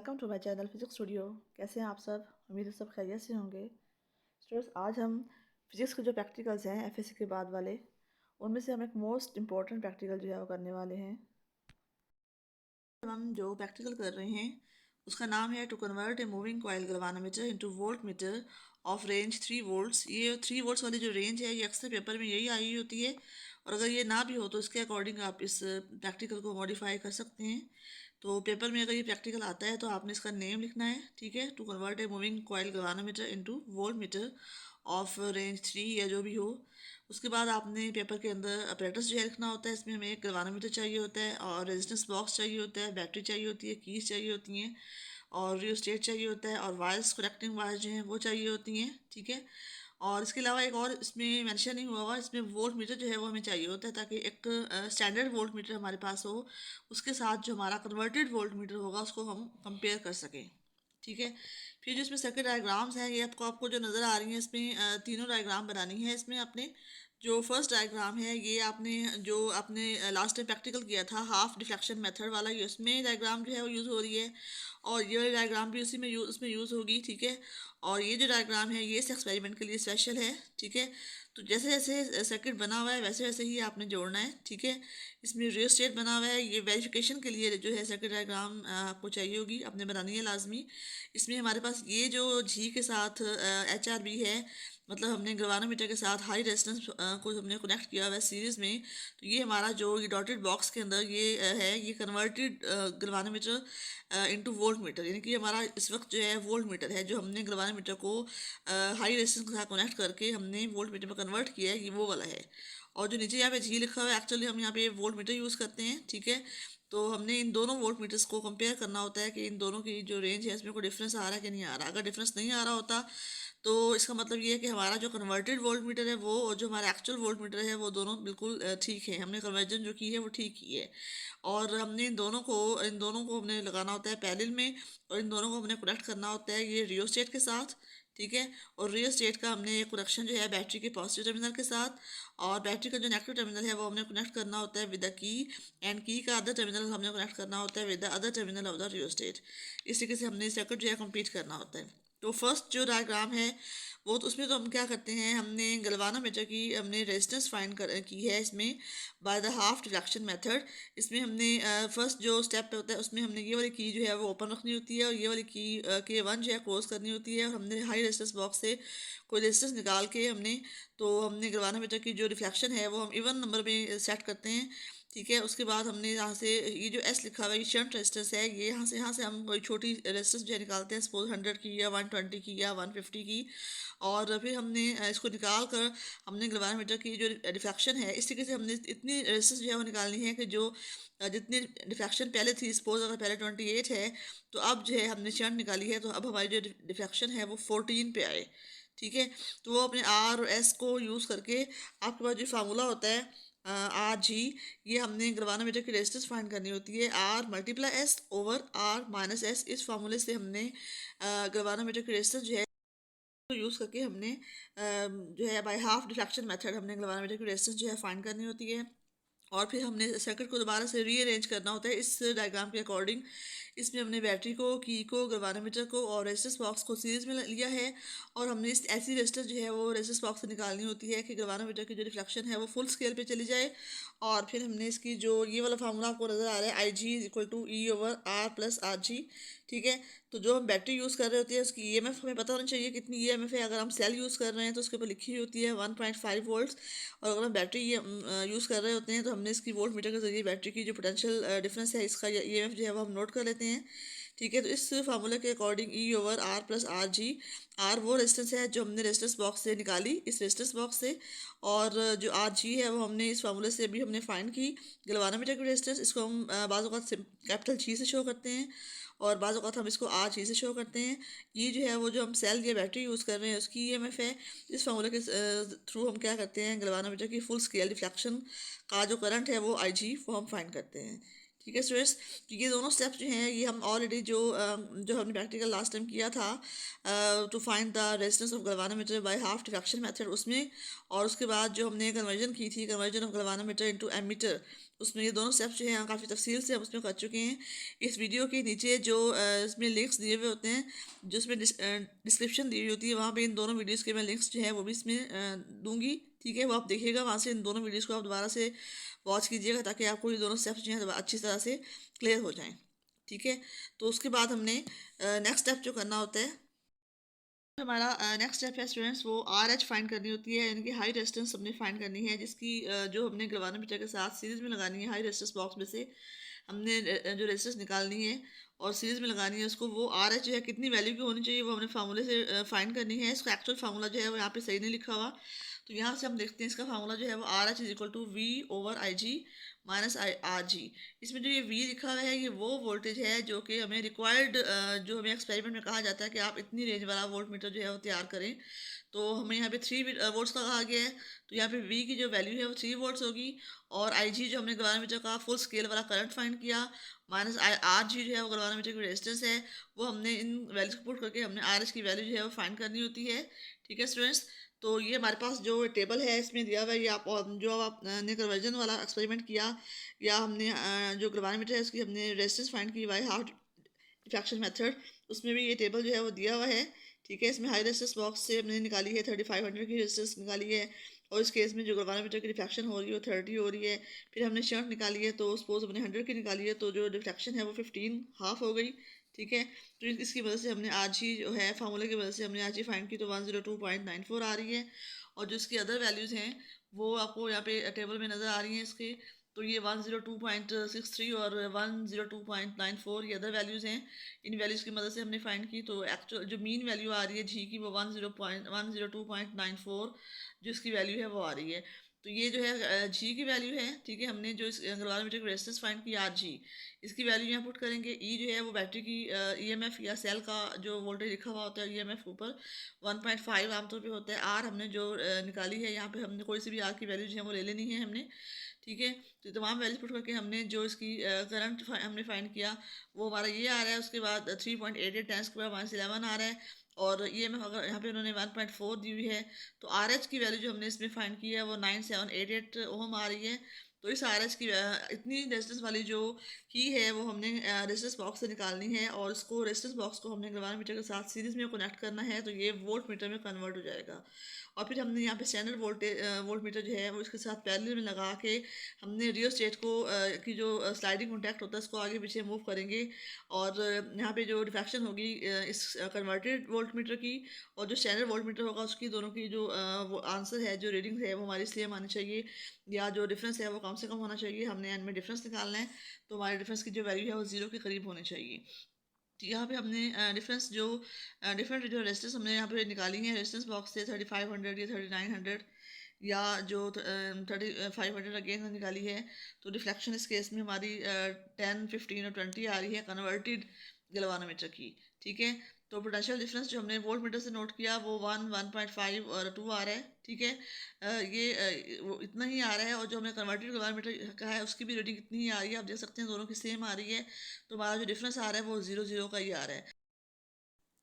Welcome to my channel physics studio. कैसे हैं आप सब? उम्मीद है सब खैरियत से होंगे। स्टूडेंट्स, आज हम फिजिक्स के जो प्रैक्टिकल्स हैं एफएससी के बाद वाले, उनमें से हम एक मोस्ट इम्पॉर्टेंट प्रैक्टिकल जो है वो करने वाले हैं। हम जो प्रैक्टिकल कर रहे हैं उसका नाम है to convert a moving coil galvanometer into volt meter of range 3 volts. ये 3 वोल्ट्स वाली जो रेंज है ये अक्सर पेपर में यही आई होती है, और अगर ये ना भी हो तो इसके अकॉर्डिंग आप इस प्रैक्टिकल को मॉडिफाई कर सकते हैं। तो पेपर में अगर ये प्रैक्टिकल आता है तो आपने इसका नेम लिखना है, ठीक है। To convert a moving coil galvanometer into volt meter of range 3 या जो भी हो। उसके बाद आपने पेपर के अंदर अपरेटस जो है लिखना होता है। इसमें हमें एक गैल्वानोमीटर चाहिए होता है, और रेजिस्टेंस बॉक्स चाहिए होता है, बैटरी चाहिए होती है, कीज चाहिए होती हैं, और रियोस्टेट चाहिए होता है, और वायर्स कनेक्टिंग वायर्स जो हैं वो चाहिए होती हैं, ठीक है। और इसके अलावा एक और इसमें मेंशन नहीं हुआ हुआ, इसमें वोल्ट मीटर जो है वो हमें चाहिए होता है, ताकि एक स्टैंडर्ड वोल्ट मीटर हमारे पास हो, उसके साथ जो हमारा कन्वर्टेड वोल्ट मीटर होगा उसको हम कंपेयर कर सकें, ठीक है। फिर जो इसमें सर्किट डायग्राम्स हैं ये आपको जो नज़र आ रही हैं, इसमें तीनों डायग्राम बनानी है। इसमें आपने जो फर्स्ट डायग्राम है ये आपने लास्ट टाइम प्रैक्टिकल किया था हाफ डिफ्लेक्शन मेथड वाला, ये उसमें डायग्राम जो है वो यूज़ हो रही है, और ये वाली डायग्राम भी उसमें यूज़ होगी, ठीक है। और ये जो डायग्राम है ये इस एक्सपेरिमेंट के लिए स्पेशल है, ठीक है। तो जैसे जैसे सर्किट बना हुआ है वैसे वैसे ही आपने जोड़ना है, ठीक है। इसमें रियोस्टेट बना हुआ है, ये वेरिफिकेशन के लिए जो है सर्किट डायग्राम आपको चाहिए होगी, आपने बनानी है लाजमी। इसमें हमारे पास ये जो जी के साथ HRB है, मतलब हमने गैल्वानोमीटर के साथ हाई रेजिस्टेंस को हमने कनेक्ट किया हुआ है सीरीज़ में। तो ये हमारा जो ये डॉटेड बॉक्स के अंदर ये है, ये converted galvanometer into volt metre, यानी कि हमारा इस वक्त जो है वोल्ट मीटर है, जो हमने गैल्वानोमीटर को हाई रेजिस्टेंस के साथ कनेक्ट करके हमने वोल्ट मीटर में कन्वर्ट किया है, ये वो वाला है। और जो नीचे यहाँ पे जी लिखा हुआ है, एक्चुअली हम यहाँ पे वोल्ट मीटर यूज़ करते हैं, ठीक है। तो हमने इन दोनों वोल्ट मीटर्स को कंपेयर करना होता है कि इन दोनों की जो रेंज है इसमें कोई डिफरेंस आ रहा है कि नहीं आ रहा। अगर डिफरेंस नहीं आ रहा होता तो इसका मतलब ये है कि हमारा जो कन्वर्टेड वोल्ट मीटर है वो, और जो हमारा एक्चुअल वोल्ट मीटर है वो दोनों बिल्कुल ठीक है, हमने कन्वर्जन जो की है वो ठीक की है। और हमने इन दोनों को हमने लगाना होता है पैरेलल में, और इन दोनों को हमने कनेक्ट करना होता है ये रियोस्टेट के साथ, ठीक है। और रियोस्टेट का हमने कनेक्शन जो है बैटरी के पॉजिटिव टर्मिनल के साथ, और बैटरी का जो नेगेटिव टर्मिनल है वो हमने कनेक्ट करना होता है विद द की, एंड की का अदर टर्मिनल हमने कनेक्ट करना होता है with the other terminal of the rheostat. इस तरीके से हमने सर्किट जो है कंप्लीट करना होता है। तो फर्स्ट जो डायग्राम है वो, तो उसमें तो हम क्या करते हैं, हमने गैल्वानोमीटर की हमने रेजिस्टेंस फाइंड की है इसमें by the half deflection method. इसमें हमने फर्स्ट जो स्टेप होता है उसमें हमने ये वाली की जो है वो ओपन रखनी होती है, और ये वाली की K1 जो है क्लोज करनी होती है, और हमने हाई रेजिस्टेंस बॉक्स से कोई रेजिस्टेंस निकाल के हमने गैल्वानोमीटर की जो रिफ्लेक्शन है वो हम इवन नंबर में सेट करते हैं, ठीक है। उसके बाद हमने यहाँ से ये जो S लिखा हुआ है ये शंट रेजिस्टेंस है, ये यहाँ से हम कोई छोटी रेजिस्टेंस जो है निकालते हैं, सपोज 100 की या 120 की या 150 की, और फिर हमने इसको निकाल कर हमने गैल्वानोमीटर की जो डिफ्रैक्शन है इस तरीके से हमने इतनी रेजिस्टेंस जो है वो निकालनी है कि जो जितनी डिफ्रैक्शन पहले थी, सपोज अगर पहले 28 है तो अब जो है हमने शंट निकाली है, तो अब हमारी जो डिफ्रैक्शन है वो 14 पे आए, ठीक है। तो वो अपने R और S को यूज़ करके आपके पास जो फार्मूला होता है RG, ये हमने गैल्वानोमीटर की रेजिस्टेंस फाइंड करनी होती है R multiply S over R minus S। इस फार्मूले से हमने गैल्वानोमीटर की रेजिस्टेंस जो है तो यूज़ करके हमने जो है बाय हाफ डिफ्लेक्शन मेथड हमने गैल्वानोमीटर की रेजिस्टेंस जो है फाइंड करनी होती है। और फिर हमने सर्किट को दोबारा से रीअरेंज करना होता है इस डायग्राम के अकॉर्डिंग। इसमें हमने बैटरी को, की को, गैल्वानोमीटर को और रेजिस्टेंस बॉक्स को सीरीज में लिया है, और हमने इस ऐसी रेजिस्टेंस जो है वो रेजिस्टेंस बॉक्स से निकालनी होती है कि गैल्वानोमीटर की जो रिफ्लेक्शन है वो फुल स्केल पे चली जाए। और फिर हमने इसकी जो ये वाला फार्मूला आपको नज़र आ रहा है IG = E/R+RG, ठीक है। तो जो हम बैटरी यूज़ कर रहे होती है उसकी EMF हमें पता होना चाहिए कितनी EMF है। अगर हम सेल यूज़ कर रहे हैं तो उसके ऊपर लिखी हुई होती है 1.5 वोल्ट्स, और अगर हम बैटरी यूज़ कर रहे होते हैं तो हमने इसकी वोल्ट मीटर के जरिए बैटरी की जो पोटेंशियल डिफरेंस है इसका EMF जो है वो हम नोट कर लेते हैं, ठीक है। तो इस फार्मूले के अकॉर्डिंग E/R+RG, R वो रेजिस्टेंस है जो हमने रेजिस्टेंस बॉक्स से निकाली, इस रेजिस्टेंस बॉक्स से, और जो RG है वो हमने इस फार्मूले से भी हमने फाइंड की गैल्वानोमीटर की रेजिस्टेंस। इसको हम बाज़ औक़ात कैपिटल G से शो करते हैं, और बाज़ औक़ात हम इसको RG से शो करते हैं। ये जो है वो जो हम सेल या बैटरी यूज़ कर रहे हैं उसकी EMF है। इस फार्मूले के थ्रू हम क्या करते हैं, गैल्वानोमीटर की फुल स्केल डिफ्लेक्शन का जो करंट है वो IG वो हम फाइंड करते हैं, ठीक है स्टूडेंट्स, तो ये दोनों स्टेप्स जो हैं ये हम ऑलरेडी जो हमने प्रैक्टिकल लास्ट टाइम किया था to find the resistance of galvanometer by half diffraction method उसमें, और उसके बाद जो हमने कन्वर्जन की थी, conversion of galvanometer into ammeter, उसमें ये दोनों स्टेप्स जो हैं काफ़ी तफसील से हम उसमें कर चुके हैं। इस वीडियो के नीचे जो इसमें लिंक्स दिए हुए होते हैं, जो इसमें डिस्क्रिप्शन दी हुई होती है, वहाँ पे इन दोनों वीडियोज़ के मैं लिंक्स जो है वो भी इसमें दूंगी। ठीक है, वो आप देखिएगा वहाँ से, इन दोनों वीडियोज़ को आप दोबारा से वॉच कीजिएगा ताकि आपको ये दोनों स्टेप्स जो हैं अच्छी तरह से क्लियर हो जाएं। ठीक है, तो उसके बाद हमने नेक्स्ट स्टेप जो करना होता है, हमारा नेक्स्ट स्टेप है स्टूडेंट्स, वो आर एच फाइंड करनी होती है, यानी कि हाई रेजिस्टेंस हमने फाइंड करनी है, जिसकी जो हमने गलवानोमीटर के साथ सीरीज़ में लगानी है। हाई रेजिस्टेंस बॉक्स में से हमने जो रेजिस्टेंस निकालनी है और सीरीज़ में लगानी है उसको, वो आर एच जो है कितनी वैल्यू की होनी चाहिए वो हमने फार्मूले से फाइंड करनी है। इसका एक्चुअल फार्मूला जो है वो यहाँ पे सही नहीं लिखा हुआ, तो यहाँ से हम देखते हैं इसका फार्मूला जो है वो R H is equal to V over I G minus I R G. इसमें जो ये वी लिखा हुआ है ये वो वोल्टेज है जो कि हमें रिक्वायर्ड, जो हमें एक्सपेरिमेंट में कहा जाता है कि आप इतनी रेंज वाला वोल्ट मीटर जो है वो तैयार करें, तो हमें यहाँ पे 3 वोल्ट्स का कहा गया है, तो यहाँ पे वी की जो वैल्यू है वो 3 वोल्ट्स होगी, और आई जी जो हमने गलवानोमीटर का फुल स्केल वाला करंट फाइंड किया, माइनस आई आर जी जो है वो गलवानोमीटर की रेजिस्टेंस है, वो हमने इन वैल्यूज को पुट करके हमने आर एच की वैल्यू जो है वो फाइंड करनी होती है। ठीक है स्टूडेंट्स, तो ये हमारे पास जो टेबल है इसमें दिया हुआ है, ये आप जो आपने कन्वर्जन वाला एक्सपेरिमेंट किया या हमने जो गलवानोमीटर है उसकी हमने रेजिस्टेंस फाइंड की बाय हाफ डिफ्रैक्शन मेथड, उसमें भी ये टेबल जो है वो दिया हुआ है। ठीक है, इसमें हाई रेजिस्टेंस बॉक्स से हमने निकाली है 3500 की रेजिस्टेंस निकाली है, और इस केस में जो गलवानोमीटर की डिफ्रैक्शन हो रही है वो 30 हो रही है। फिर हमने शंट निकाली है, तो सपोज हमने 100 की निकाली है, तो जो डिफ्रैक्शन है वो 15 हाफ हो गई। ठीक है, तो इसकी वजह से हमने आज ही जो है फार्मूले की वजह से हमने आज ही फाइंड की, तो 102.94 आ रही है, और जो इसकी अदर वैल्यूज़ हैं वो आपको यहाँ पे टेबल में नज़र आ रही हैं इसके, तो ये 102.63 और 102.94 ये अदर वैल्यूज़ हैं। इन वैल्यूज़ की मदद से हमने फाइंड की, तो एक्चुअल जो मीन वैल्यू आ रही है जी की वो 102.94 जो इसकी वैल्यू है वो आ रही है। तो ये जो है जी की वैल्यू है। ठीक है, हमने जो इस गलवानोमीटर की रेजिस्टेंस फाइंड की आर जी, इसकी वैल्यू यहाँ पुट करेंगे। ई जो है वो बैटरी की ईएमएफ या सेल का जो वोल्टेज लिखा हुआ होता है ईएमएफ ऊपर 1.5 आमतौर पे होता है। आर हमने जो निकाली है, यहाँ पे हमने कोई सी भी आर की वैल्यू जो है वो ले लेनी है हमने। ठीक है, तो तमाम वैल्यूज पुट करके हमने जो इसकी करंट हमने फाइंड किया वो हमारा ये आ रहा है। उसके बाद 3.88 10 स्क्वायर माइनस 11 आ रहा है, और ये में अगर यहाँ पे उन्होंने 1.4 दी हुई है, तो आर एच की वैल्यू जो हमने इसमें फाइंड की है वो 9788 ओम आ रही है। तो इस आर एच की इतनी रेजिस्टेंस वाली जो की है वो हमने रेजिस्टेंस बॉक्स से निकालनी है, और इसको रेजिस्टेंस बॉक्स को हमने गलवानोमीटर के साथ सीरीज में कनेक्ट करना है, तो ये वोल्ट मीटर में कन्वर्ट हो जाएगा। और फिर हमने यहाँ पे स्टैंडर्ड वोल्ट मीटर जो है वो इसके साथ पैरेलल में लगा के हमने रियो स्टेट को की जो स्लाइडिंग कॉन्टैक्ट होता है उसको आगे पीछे मूव करेंगे, और यहाँ पे जो डिफ्रैक्शन होगी इस कन्वर्टेड वोल्ट मीटर की और जो स्टैंडर्ड वोल्ट मीटर होगा उसकी, दोनों की जो वो आंसर है, जो रीडिंग है वो हमारी सेम आनी चाहिए, या जो डिफरेंस है वो कम से कम होना चाहिए। हमने एंड में डिफरेंस निकालना है, तो हमारे डिफरेंस की जो वैल्यू है वो 0 के करीब होनी चाहिए। तो यहाँ पे हमने डिफरेंस जो डिफरेंट जो रेजिस्टेंस हमने यहाँ पे निकाली है रेजिस्टेंस बॉक्स से 3500 या 3900 या जो 3500 अगेन निकाली है, तो रिफ्लेक्शन इस केस में हमारी 10 15 और 20 आ रही है कन्वर्टेड गलवानोमीटर की। ठीक है, तो पोटेंशियल डिफरेंस जो हमने वोल्ट मीटर से नोट किया वो 1.5 और 2 आ रहा है। ठीक है, वो इतना ही आ रहा है, और जो हमें कन्वर्टेड गलवानोमीटर का है उसकी भी रीडिंग इतनी ही आ रही है। आप देख सकते हैं दोनों की सेम आ रही है, तो हमारा जो डिफरेंस आ रहा है वो 0 0 का ही आ रहा है।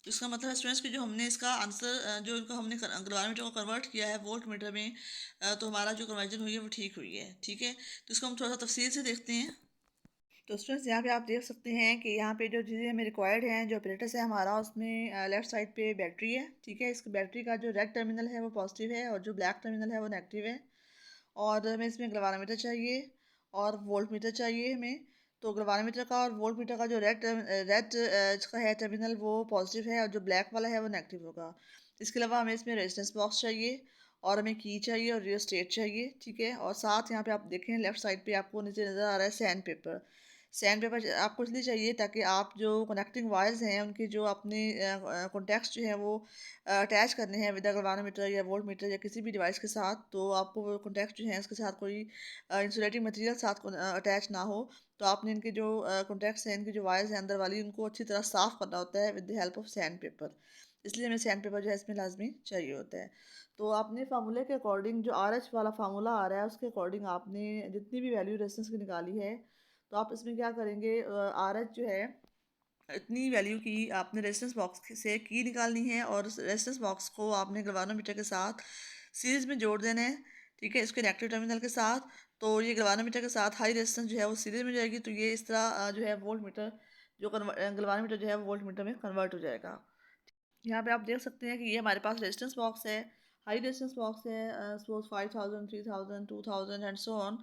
तो इसका मतलब है स्टूडेंट्स कि जो हमने इसका आंसर जो इनको हमने गलवानोमीटर को कन्वर्ट किया है वोल्ट मीटर में, तो हमारा जो कन्वर्जन हुई है वो ठीक हुई है। ठीक है, तो इसको हम थोड़ा सा तफसील से देखते हैं। तो स्टूडेंट्स यहाँ पे आप देख सकते हैं कि यहाँ पे जो चीज़ें हमें रिक्वायर्ड हैं, जो ऑपरेटर्स है हमारा, उसमें लेफ़्ट साइड पे बैटरी है। ठीक है, इस बैटरी का जो रेड टर्मिनल है वो पॉजिटिव है, और जो ब्लैक टर्मिनल है वो नेगेटिव है, और हमें इसमें गलवानोमीटर चाहिए और वोल्ट मीटर चाहिए हमें। तो गलवानोमीटर का और वोल्ट मीटर का जो रेड इसका है टर्मिनल वो पॉजिटिव है, और जो ब्लैक वाला है वो नेगेटिव होगा। इसके अलावा हमें इसमें रेजिस्टेंस बॉक्स चाहिए, और हमें की चाहिए और रियो स्टेट चाहिए। ठीक है, और साथ यहाँ पे आप देखें लेफ्ट साइड पे आपको नीचे नज़र आ रहा है सैंड पेपर। सैंड पेपर आपको इसलिए चाहिए ताकि आप जो कनेक्टिंग वायर्स हैं उनके जो अपने कॉन्टैक्ट्स जो हैं वो अटैच करने हैं विद गलवानोमीटर या वोल्ट मीटर या किसी भी डिवाइस के साथ, तो आपको वो कॉन्टैक्ट जो हैं उसके साथ कोई इंसुलेटिंग मटेरियल साथ अटैच ना हो, तो आपने इनके जो कॉन्टैक्ट्स हैं, इनकी जो वायर्स हैं अंदर वाली, उनको अच्छी तरह साफ़ करना होता है with the help of sand paper. इसलिए हमें सैंड पेपर जो है इसमें लाजमी चाहिए होता है। तो आपने फार्मूले के अकॉर्डिंग जो आर एच वाला फार्मूला आ रहा है उसके अकॉर्डिंग आपने जितनी भी वैल्यू रेजिस्टेंस की निकाली है, तो आप इसमें क्या करेंगे, आर एच जो है इतनी वैल्यू की आपने रेजिस्टेंस बॉक्स से की निकालनी है और उस रेजिस्टेंस बॉक्स को आपने गल्वानोमीटर के साथ सीरीज में जोड़ देना है। ठीक है, इसके नेगेटिव टर्मिनल के साथ। तो ये गल्वानोमीटर के साथ हाई रेजिस्टेंस जो है वो सीरीज में जाएगी, तो ये इस तरह जो है वोल्ट मीटर जो गल्वानोमीटर जो है वो वोल्ट मीटर में कन्वर्ट हो जाएगा। यहाँ पे आप देख सकते हैं कि ये हमारे पास रेजिस्टेंस बॉक्स है, हाई रेजिस्टेंस बॉक्स है, सपोज 5000, 3000, 2000 एंड सो ऑन।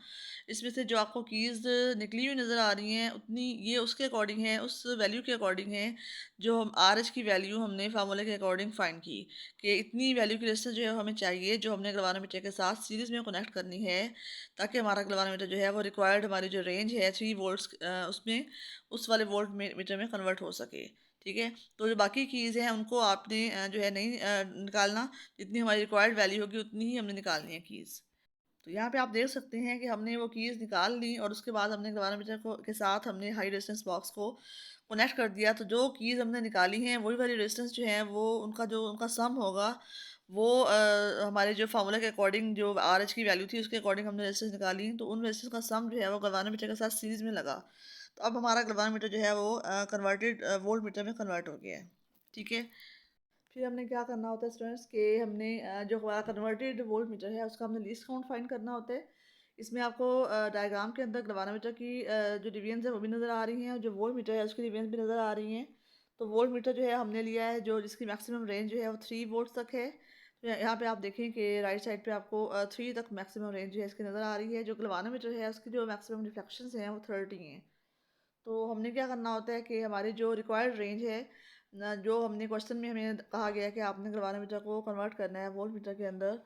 इसमें से जो आपको कीज़ निकली हुई नज़र आ रही हैं उतनी ये उसके अकॉर्डिंग है, उस वैल्यू के अकॉर्डिंग है जो हम आर एच की वैल्यू हमने फार्मूले के अकॉर्डिंग फाइंड की कि इतनी वैल्यू की रेजिस्टेंस जो है हमें चाहिए, जो हमने गल्वानोमीटर के साथ सीरीज़ में कनेक्ट करनी है, ताकि हमारा गल्वानोमीटर जो है वो रिक्वायर्ड हमारी जो रेंज है 3 वोल्ट्स उसमें उस वाले वोल्ट मीटर में कन्वर्ट हो सके। ठीक है, तो जो बाकी कीज़ हैं उनको आपने जो है नहीं निकालना, जितनी हमारी रिक्वायर्ड वैल्यू होगी उतनी ही हमने निकालनी है कीज़। तो यहाँ पे आप देख सकते हैं कि हमने वो कीज़ निकाल ली और उसके बाद हमने गल्वानोमीटर को के साथ हमने हाई रेजिस्टेंस बॉक्स को कनेक्ट कर दिया। तो जो कीज़ हमने निकाली हैं वही वाली रेजिस्टेंस जो है वो उनका सम होगा, वो हमारे जो फार्मूला के अकॉर्डिंग जो आर एच की वैल्यू थी उसके अकॉर्डिंग हमने रेजिस्टेंस निकाली, तो उन रेजिस्टेंस का सम जो है वो गल्वानोमीटर के साथ सीरीज़ में लगा। तो अब हमारा गल्वानोमीटर जो है वो कन्वर्टेड वोल्ट मीटर में कन्वर्ट हो गया है। ठीक है, फिर हमने क्या करना होता है स्टूडेंट्स के हमने जो हमारा कन्वर्टेड वोल्ट मीटर है उसका हमने लीस्ट काउंट फाइंड करना होता है। इसमें आपको डायग्राम के अंदर गल्वानोमीटर की जो डिवीजन है वो भी नज़र आ रही हैं और जो वोल्ट मीटर है उसकी डिवीजन भी नज़र आ रही हैं। तो वोल्ट मीटर जो है हमने लिया है जो जिसकी मैक्सिमम रेंज जो है वो 3 वोल्ट तक है। तो यहाँ पे आप देखें कि राइट साइड पे आपको 3 तक मैक्सिमम रेंज जो है इसकी नज़र आ रही है। जो गल्वानोमीटर है उसकी जो मैक्सिमम रिफ्लेक्शन हैं वो 30 हैं। तो हमने क्या करना होता है कि हमारी जो रिक्वायर्ड रेंज है जो हमने क्वेश्चन में हमें कहा गया है कि आपने गल्वानोमीटर को कन्वर्ट करना है वोल्ट मीटर के अंदर,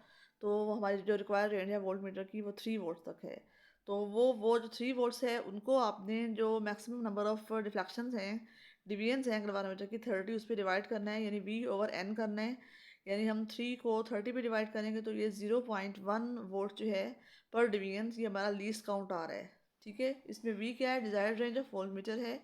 तो हमारी जो रिक्वायर्ड रेंज है वोल्ट मीटर की वो 3 वोल्ट तक है। तो वो जो 3 वोल्ट्स है उनको आपने जो मैक्सिमम नंबर ऑफ डिफ्लेक्शंस हैं डिवीजन्स हैं गल्वानोमीटर की 30 उस पर डिवाइड करना है, यानी V/N करना है। यानी हम 3 को 30 पे डिवाइड करेंगे तो ये 0.1 वोल्ट जो है पर डिवीजन, ये हमारा लीस्ट काउंट आ रहा है। ठीक है, इसमें V क्या है, desired range of volt meter है,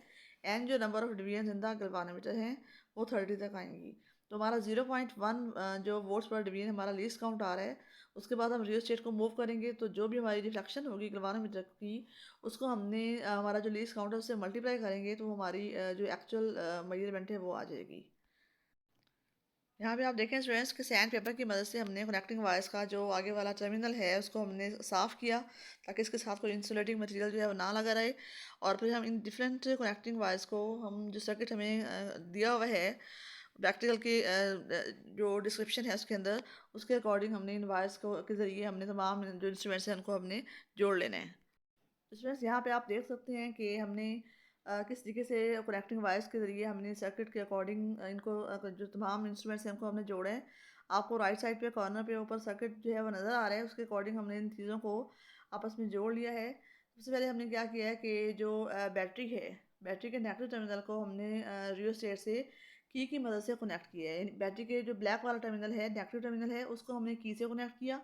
एन जो number of division in the galvanometer हैं वो 30 तक आएंगी। तो हमारा 0.1 जो वोल्ट्स पर डिवीजन हमारा लीस्ट काउंट आ रहा है। उसके बाद हम रियोस्टेट को मूव करेंगे तो जो भी हमारी रिफ्लेक्शन होगी गल्वानोमीटर की उसको हमने हमारा जो लीस्ट काउंट है उससे मल्टीप्लाई करेंगे तो हमारी जो एक्चुअल मेजरमेंट है वो आ जाएगी। यहाँ पे आप देखें स्टूडेंट्स के सैंड पेपर की मदद से हमने कनेक्टिंग वायर्स का जो आगे वाला टर्मिनल है उसको हमने साफ़ किया ताकि इसके साथ कोई इंसुलेटिंग मटेरियल जो है वो ना लगा रहे। और फिर हम इन डिफरेंट कनेक्टिंग वायर्स को हम जो सर्किट हमें दिया हुआ है प्रैक्टिकल के जो डिस्क्रिप्शन है उसके अंदर उसके अकॉर्डिंग हमने इन वायर्स को के ज़रिए हमने तमाम जो इंस्ट्रूमेंट्स हैं उनको हमने जोड़ लेना है। तो स्टूडेंट्स यहाँ पे आप देख सकते हैं कि हमने किस तरीके से कनेक्टिंग वायर्स के ज़रिए हमने सर्किट के अकॉर्डिंग इनको जो तमाम इंस्ट्रूमेंट्स हैं उनको हमने जोड़े हैं। आपको राइट साइड पे कॉर्नर पे ऊपर सर्किट जो है वो नज़र आ रहा है, उसके अकॉर्डिंग हमने इन चीज़ों को आपस में जोड़ लिया है। सबसे पहले हमने क्या किया है कि जो बैटरी है, बैटरी के नेगेटिव टर्मिनल को हमने रियोस्टेट से की मदद से कनेक्ट किया है। बैटरी के जो ब्लैक वाला टर्मिनल है नेगेटिव टर्मिनल है उसको हमने की से कनेक्ट किया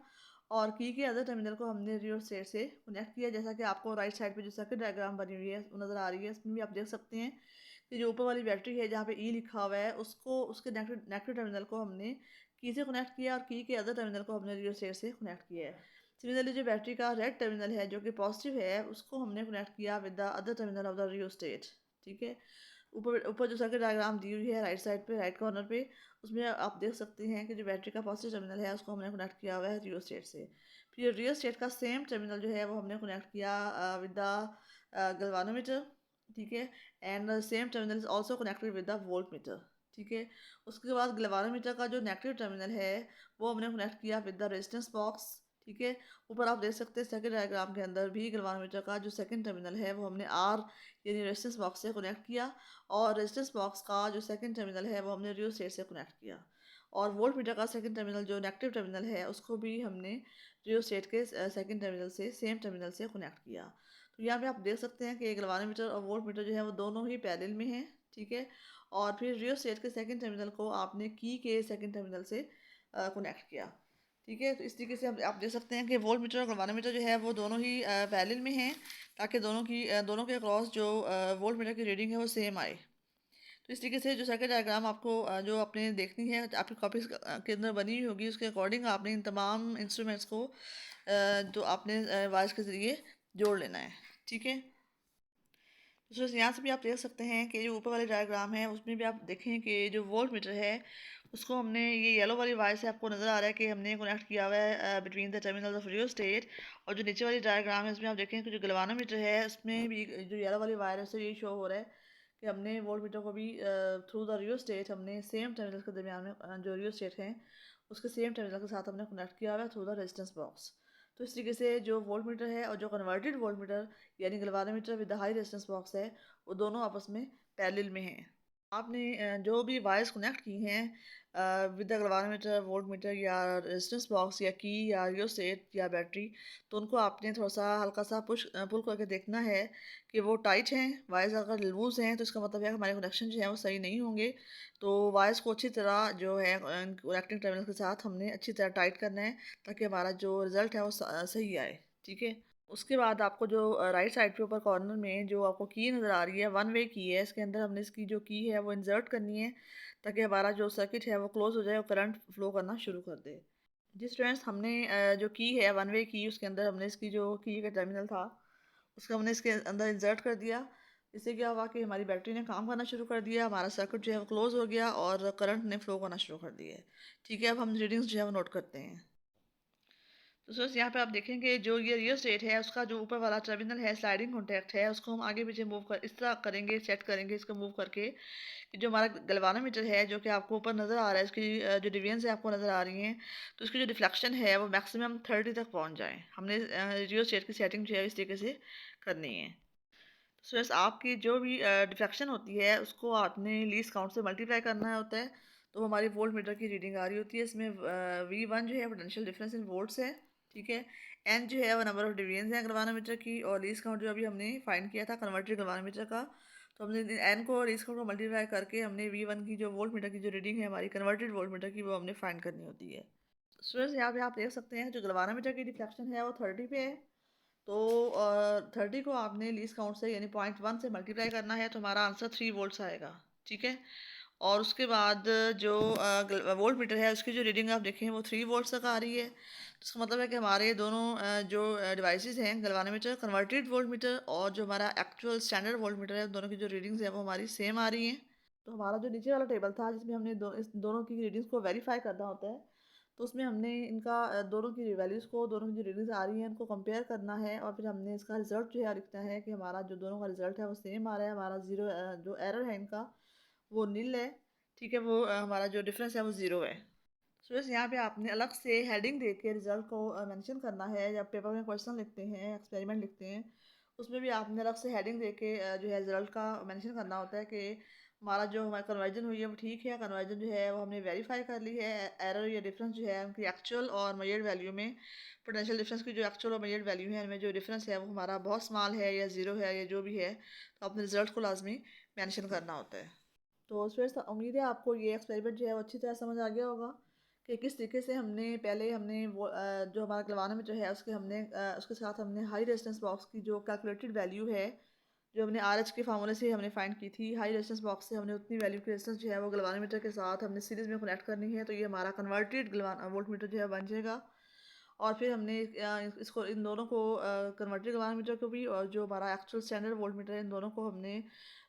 और की के अदर टर्मिनल को हमने रियो स्टेट से कनेक्ट किया। जैसा कि आपको राइट साइड पे जो सर्किट डायग्राम बनी हुई है वो नज़र आ रही है, इसमें भी आप देख सकते हैं कि जो ऊपर वाली बैटरी है जहाँ पे ई लिखा हुआ है उसको उसके नेगेटिव टर्मिनल को हमने की से कनेक्ट किया और की के अदर टर्मिनल को हमने रियो स्टेट से कनेक्ट किया है। सिमिलरली जो बैटरी का रेड टर्मिनल है जो कि पॉजिटिव है उसको हमने कनेक्ट किया with the other terminal of the Rio state. ठीक है, ऊपर ऊपर जो सर्किट डायग्राम दी हुई है राइट साइड पे राइट कॉर्नर पे उसमें आप देख सकते हैं कि जो बैटरी का पॉजिटिव टर्मिनल है उसको हमने कनेक्ट किया हुआ है रियो स्टेट से। फिर रियो स्टेट का सेम टर्मिनल जो है वो हमने कनेक्ट किया विद द गल्वानोमीटर। ठीक है, and same terminal is also connected with the volt meter. ठीक है, उसके बाद गल्वानोमीटर का जो नेगेटिव टर्मिनल है वो हमने कनेक्ट किया विद द रेजिस्टेंस बॉक्स। ठीक है, ऊपर आप देख सकते हैं सेकंड डायग्राम के अंदर भी गल्वानोमीटर का जो सेकंड टर्मिनल है वो हमने आर यानी रेजिस्टेंस बॉक्स से कनेक्ट किया और रेजिस्टेंस बॉक्स का जो सेकंड टर्मिनल है वो हमने रियो स्टेट से कनेक्ट किया। और वोल्ट मीटर का सेकंड टर्मिनल जो नेगेटिव टर्मिनल है उसको भी हमने रियो स्टेट के सेकंड टर्मिनल से सेम टर्मिनल से कनेक्ट किया। तो यहाँ पे आप देख सकते हैं कि गल्वानोमीटर और वोल्ट मीटर जो है वो दोनों ही पैरेलल में हैं। ठीक है, और फिर रियो स्टेट के सेकंड टर्मिनल को आपने की के सेकंड टर्मिनल से कनेक्ट किया। ठीक है, तो इस तरीके से आप देख सकते हैं कि वोल्ट मीटर और गल्वानोमीटर जो है वो दोनों ही पैरेलल में हैं ताकि दोनों के अक्रॉस जो वोल्ट मीटर की रीडिंग है वो सेम आए। तो इस तरीके से जो सर्किट डायग्राम आपको जो आपने देखनी है आपकी कॉपीज के अंदर बनी हुई होगी उसके अकॉर्डिंग आपने इन तमाम इंस्ट्रूमेंट्स को जो आपने वायर्स के ज़रिए जोड़ लेना है। ठीक है, तो यहाँ से भी आप देख सकते हैं कि जो ऊपर वाले डायग्राम है उसमें भी आप देखें कि जो वोल्ट मीटर है उसको हमने ये येलो वाली वायर से आपको नज़र आ रहा है कि हमने कनेक्ट किया हुआ है between the terminal of Rio state. और जो नीचे वाली डायग्राम है उसमें आप देखें कि जो गलवानोमीटर है उसमें भी जो येलो वाली वायर है उससे यही शो हो रहा है कि हमने वोल्ट मीटर को भी थ्रू द रियो स्टेट हमने सेम टर्मिनल के दरमियान में जो रियो स्टेट है उसके सेम टर्मिनल के साथ हमने कनेक्ट किया हुआ है थ्रू द रेजिस्टेंस बॉक्स। तो इस तरीके से जो वोल्ट मीटर है और जो कन्वर्टेड वोल्ट मीटर यानी galvanometer with the high resistance box है वो दोनों आपस में पैरेलल में हैं। आपने जो भी वायर्स कनेक्ट की हैं with the galvanometer volt meter या रेजिस्टेंस बॉक्स या की या रियोस्टेट या बैटरी, तो उनको आपने थोड़ा सा हल्का सा पुल करके देखना है कि वो टाइट हैं। वायर्स अगर लूज़ हैं तो इसका मतलब है कि हमारे कनेक्शन जो है वो सही नहीं होंगे। तो वायर्स को अच्छी तरह जो है कनेक्टिंग टर्मिनल के साथ हमने अच्छी तरह टाइट करना है ताकि हमारा जो रिज़ल्ट है वो सही आए। ठीक है। उसके बाद आपको जो राइट साइड पे ऊपर कॉर्नर में जो आपको की नज़र आ रही है वन वे की है, इसके अंदर हमने इसकी जो की है वो इंसर्ट करनी है ताकि हमारा जो सर्किट है वो क्लोज हो जाए और करंट फ्लो करना शुरू कर दे। जिस स्टूडेंट्स हमने जो की है वन वे की उसके अंदर हमने इसकी जो की का टर्मिनल था उसका हमने इसके अंदर इंसर्ट कर दिया। इससे क्या हुआ कि हमारी बैटरी ने काम करना शुरू कर दिया, हमारा सर्किट जो है वो क्लोज हो गया और करंट ने फ्लो करना शुरू कर दिया है। ठीक है, अब हम रीडिंग्स जो है वो नोट करते हैं। तो सर यहाँ पे आप देखेंगे जो ये रियल स्टेट है उसका जो ऊपर वाला टर्मिनल है स्लाइडिंग कॉन्टैक्ट है उसको हम आगे पीछे मूव कर इस तरह करेंगे, सेट करेंगे इसको मूव करके कि जो हमारा गलवानोमीटर है जो कि आपको ऊपर नज़र आ रहा है इसकी जो डिवीजन है आपको नज़र आ रही हैं, तो उसकी जो डिफ्लेक्शन है वो मैक्सिमम 30 तक पहुँच जाए। हमने रियल स्टेट की सेटिंग जो है इस तरीके से करनी है। सो यस आपकी जो भी डिफ्रैक्शन होती है उसको आपने लीस्ट काउंट से मल्टीप्लाई करना होता है, तो हमारी वोल्ट मीटर की रीडिंग आ रही होती है। इसमें V1 जो है पोटेंशियल डिफरेंस इन वोल्ट्स है। ठीक है। एन जो है वो नंबर ऑफ डिवीजन है गलवानोमीटर की और लीस्ट काउंट जो अभी हमने फाइंड किया था कन्वर्टेड गलवानोमीटर का, तो हमने एन को और लीस्ट काउंट को मल्टीप्लाई करके हमने V1 की जो वोल्ट मीटर की जो रीडिंग है हमारी कन्वर्टेड वोल्ट मीटर की वो हमने फाइंड करनी होती है। स्टूडेंट्स यहाँ पे आप देख सकते हैं जो गलवानोमीटर की डिफ्लेक्शन है वो 30 पे है। तो 30 को आपने लीस्ट काउंट से यानी 0.1 से मल्टीप्लाई करना है तो हमारा आंसर 3 वोल्ट्स आएगा। ठीक है। और उसके बाद जो वोल्ट मीटर है उसकी जो रीडिंग आप देखें वो 3 वोल्ट्स तक आ रही है। तो इसका मतलब है कि हमारे दोनों जो डिवाइसेस हैं गलवानोमीटर कन्वर्टेड वोल्ट मीटर और जो हमारा एक्चुअल स्टैंडर्ड वोल्ट मीटर है दोनों की जो रीडिंग्स है वो हमारी सेम आ रही हैं। तो हमारा जो नीचे वाला टेबल था जिसमें हमने इस दोनों की रीडिंग्स को वेरीफाई करना होता है, तो उसमें हमने इनका दोनों की वैल्यूज़ को दोनों की जो रीडिंग्स आ रही हैं उनको कंपेयर करना है और फिर हमने इसका रिजल्ट जो है लिखना है कि हमारा जो दोनों का रिजल्ट है वो सेम आ रहा है। हमारा ज़ीरो जो एरर है इनका वो नील है। ठीक है। वो हमारा जो डिफरेंस है वो ज़ीरो है। सो बस यहाँ पे आपने अलग से हेडिंग दे के रिजल्ट को मेंशन करना है। जब पेपर में क्वेश्चन लिखते हैं एक्सपेरिमेंट लिखते हैं उसमें भी आपने अलग से हेडिंग दे के जो है रिजल्ट का मेंशन करना होता है कि हमारा जो हमारी कन्वर्जन हुई है वो ठीक है, कन्वर्जन जो है वो हमने वेरीफाई कर ली है। एरर या डिफरेंस जो है उनकी एक्चुअल और मेजर्ड वैल्यू में पोटेंशियल डिफरेंस की जो एक्चुअल और मेजर्ड वैल्यू है उनमें जो डिफरेंस है वो हमारा बहुत स्मॉल है या ज़ीरो है या जो भी है, तो अपने रिजल्ट को लाजमी मेंशन करना होता है। तो फिर उम्मीद है आपको ये एक्सपेरिमेंट जो है वो अच्छी तरह समझ आ गया होगा कि किस तरीके से हमने पहले हमने वो जो हमारा गलवानोमीटर है उसके हमने उसके साथ हमने हाई रेजिस्टेंस बॉक्स की जो कैलकुलेटेड वैल्यू है जो हमने आर एच के फार्मूले से हमने फाइंड की थी, हाई रेजिस्टेंस बॉक्स से हमने उतनी वैल्यू की रेजिस्टेंस जो है वो गलवानोमीटर के साथ हमने सीरीज़ में कनेक्ट करनी है, तो ये हमारा कन्वर्टेड गलवान वोल्ट मीटर जो है बन जाएगा। और फिर हमने इसको इन दोनों को कन्वर्टेड गलवानोमीटर को भी और जो हमारा एक्चुअल स्टैंडर्ड वोल्ट मीटर है इन दोनों को हमने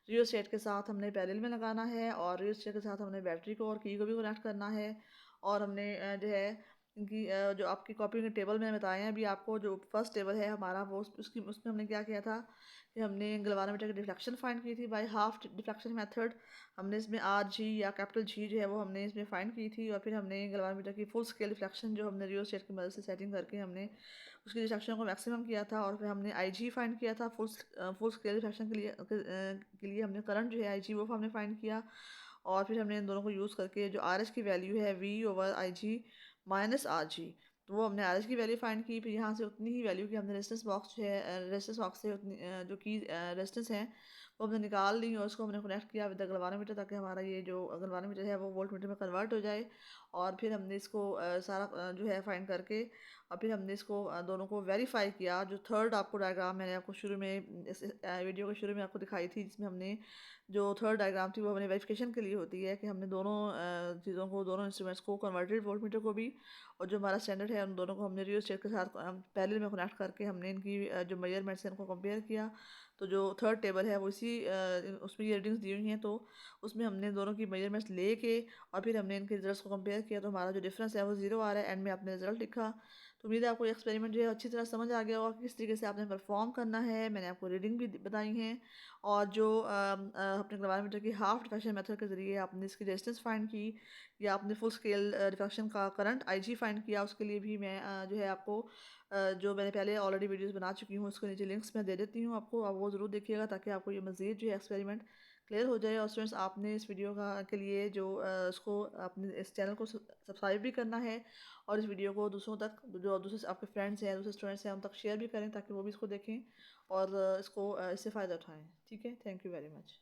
रियो स्टेट के साथ हमने पैरेलल में लगाना है और रियो स्टेट के साथ हमने बैटरी को और की को भी कनेक्ट करना है। और हमने जो है इनकी जो आपकी कॉपी के टेबल में बताए हैं अभी आपको, जो फर्स्ट टेबल है हमारा वो उसकी उसमें हमने क्या किया था कि हमने गलवानोमीटर की डिफ्लेक्शन फाइंड की थी बाय हाफ डिफ्लेक्शन मेथड। हमने इसमें आर जी या कैपिटल जी जो है वो हमने इसमें फाइंड की थी और फिर हमने गलवानोमीटर की फुल स्केल डिफ्लेक्शन जो हमने रियो स्टेट की मदद से सेटिंग करके हमने उसकी डिफ्लेक्शन को मैक्सिमम किया था। और फिर हमने आई जी फाइंड किया था फुल स्केल डिफ्लेक्शन के लिए हमने करंट जो है आई जी वो हमने फाइंड किया। और फिर हमने इन दोनों को यूज़ करके जो आर एच की वैल्यू है V over I G minus R G, तो वो हमने आर एच की वैल्यू फाइंड की। फिर यहाँ से उतनी ही वैल्यू की हमने रेजिस्टेंस बॉक्स जो है रेजिस्टेंस बॉक्स से उतनी जो की रेजिस्टेंस है वो हमने निकाल ली और उसको हमने कनेक्ट किया विद द गलवानोमीटर ताकि हमारा ये जो गलवानोमीटर है वो वोल्ट मीटर में कन्वर्ट हो जाए। और फिर हमने इसको सारा जो है फाइंड करके और फिर हमने इसको दोनों को वेरीफाई किया। जो थर्ड आपको डायग्राम मैंने आपको शुरू में इस वीडियो के शुरू में आपको दिखाई थी, जिसमें हमने जो थर्ड डायग्राम थी वो हमने वेरिफिकेशन के लिए होती है कि हमने दोनों चीज़ों को, दोनों इंस्ट्रूमेंट्स को, कन्वर्टेड वोल्टमीटर को भी और जो हमारा स्टैंडर्ड है उन दोनों को हमने रियोस्टेट के साथ पैरेलल में कनेक्ट करके हमने इनकी जो मेजरमेंट्स हैं उनको कंपेयर किया। तो जो थर्ड टेबल है वो इसी उसमें ये रीडिंग्स दी हुई हैं, तो उसमें हमने दोनों की मेजरमेंट्स लेके और फिर हमने इनके रिजल्ट्स को कंपेयर किया। तो हमारा जो डिफरेंस है वो 0 आ रहा है। एंड में आपने रिजल्ट लिखा। तो उम्मीद है आपको एक्सपेरिमेंट जो है अच्छी तरह समझ आ गया होगा कि किस तरीके से आपने परफॉर्म करना है। मैंने आपको रीडिंग भी बताई हैं और जो अपने गलवानोमीटर की हाफ डिफेक्शन मेथड के ज़रिए आपने इसकी रेजिस्टेंस फाइंड की या आपने फुल स्केल डिफेक्शन का करंट आईजी फाइंड किया, उसके लिए भी मैं जो है आपको जो मैंने पहले ऑलरेडी वीडियोस बना चुकी हूँ उसके नीचे लिंक्स मैं दे देती हूँ आपको, आप वो ज़रूर देखिएगा ताकि आपको ये मज़ीद जो है एक्सपेरिमेंट क्लियर हो जाए। और स्टूडेंट्स आपने इस वीडियो के लिए जो उसको अपने इस चैनल को सब्सक्राइब भी करना है और इस वीडियो को दूसरों तक, जो दूसरे आपके फ्रेंड्स हैं, दूसरे स्टूडेंट्स हैं, उन तक शेयर भी करें ताकि वो भी इसको देखें और इसको इससे फ़ायदा उठाएं। ठीक है, थैंक यू वेरी मच।